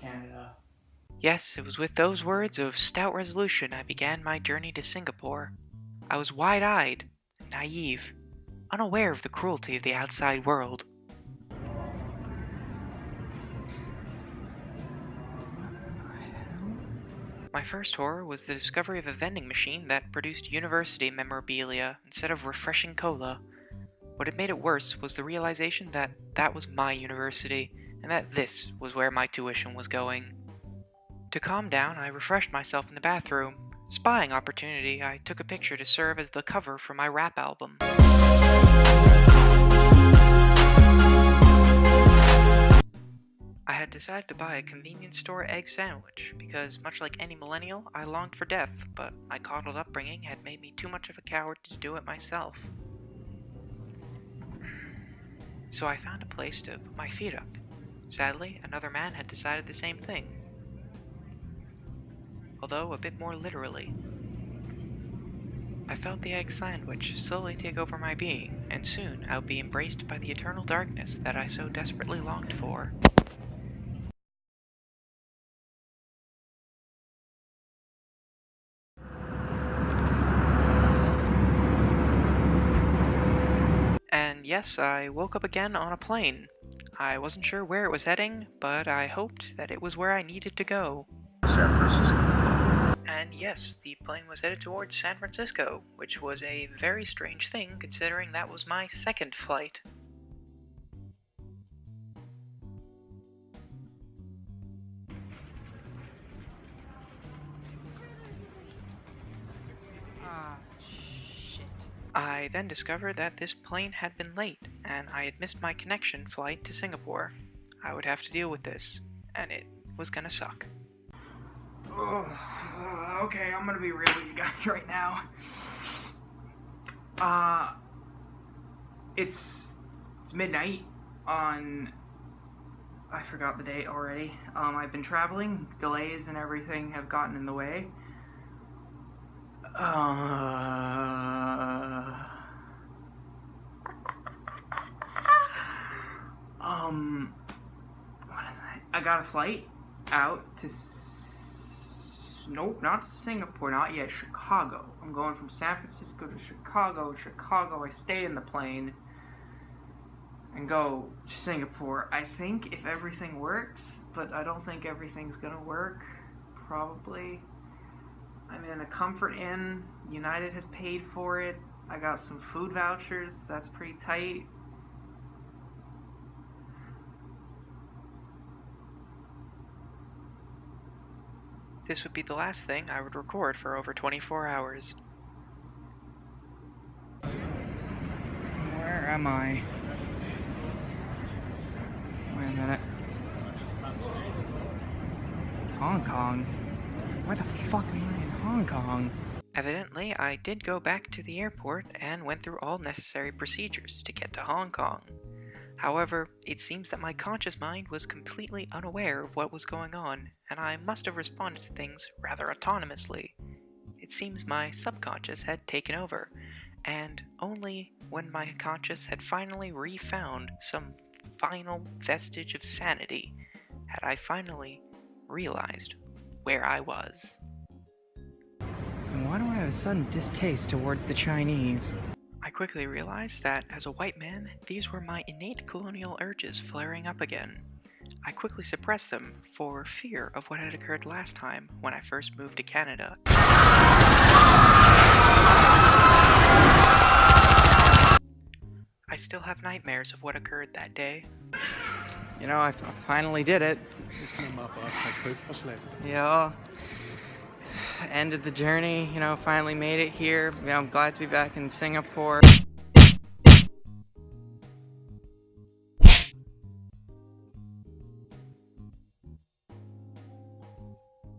Canada. Yes, it was with those words of stout resolution I began my journey to Singapore. I was wide-eyed, naive, unaware of the cruelty of the outside world. My first horror was the discovery of a vending machine that produced university memorabilia instead of refreshing cola. What had made it worse was the realization that that was my university, and that this was where my tuition was going. To calm down, I refreshed myself in the bathroom. Spying opportunity, I took a picture to serve as the cover for my rap album. I had decided to buy a convenience store egg sandwich because, much like any millennial, I longed for death, but my coddled upbringing had made me too much of a coward to do it myself. So I found a place to put my feet up. Sadly, another man had decided the same thing, although a bit more literally. I felt the egg sandwich slowly take over my being, and soon I would be embraced by the eternal darkness that I so desperately longed for. And yes, I woke up again on a plane. I wasn't sure where it was heading, but I hoped that it was where I needed to go. San Francisco. And yes, the plane was headed towards San Francisco, which was a very strange thing considering that was my second flight. I then discovered that this plane had been late, and I had missed my connection flight to Singapore. I would have to deal with this, and it was gonna suck. Okay, I'm gonna be real with you guys right now. It's midnight on... I forgot the date already. I've been traveling, delays and everything have gotten in the way. What is that? I got a flight out to... Nope, not to Singapore, not yet, Chicago. I'm going from San Francisco to Chicago. Chicago, I stay in the plane and go to Singapore. I think if everything works, but I don't think everything's gonna work, probably. I'm in a Comfort Inn. United has paid for it. I got some food vouchers. That's pretty tight. This would be the last thing I would record for over 24 hours. Where am I? Wait a minute. Hong Kong? Where the fuck am I in Hong Kong? Evidently, I did go back to the airport and went through all necessary procedures to get to Hong Kong. However, it seems that my conscious mind was completely unaware of what was going on, and I must have responded to things rather autonomously. It seems my subconscious had taken over, and only when my conscious had finally refound some final vestige of sanity had I finally realized where I was. And why do I have a sudden distaste towards the Chinese? I quickly realized that, as a white man, these were my innate colonial urges flaring up again. I quickly suppressed them for fear of what had occurred last time when I first moved to Canada. I still have nightmares of what occurred that day. You know, I finally did it. Yeah. Ended the journey, you know, finally made it here. You know, I'm glad to be back in Singapore.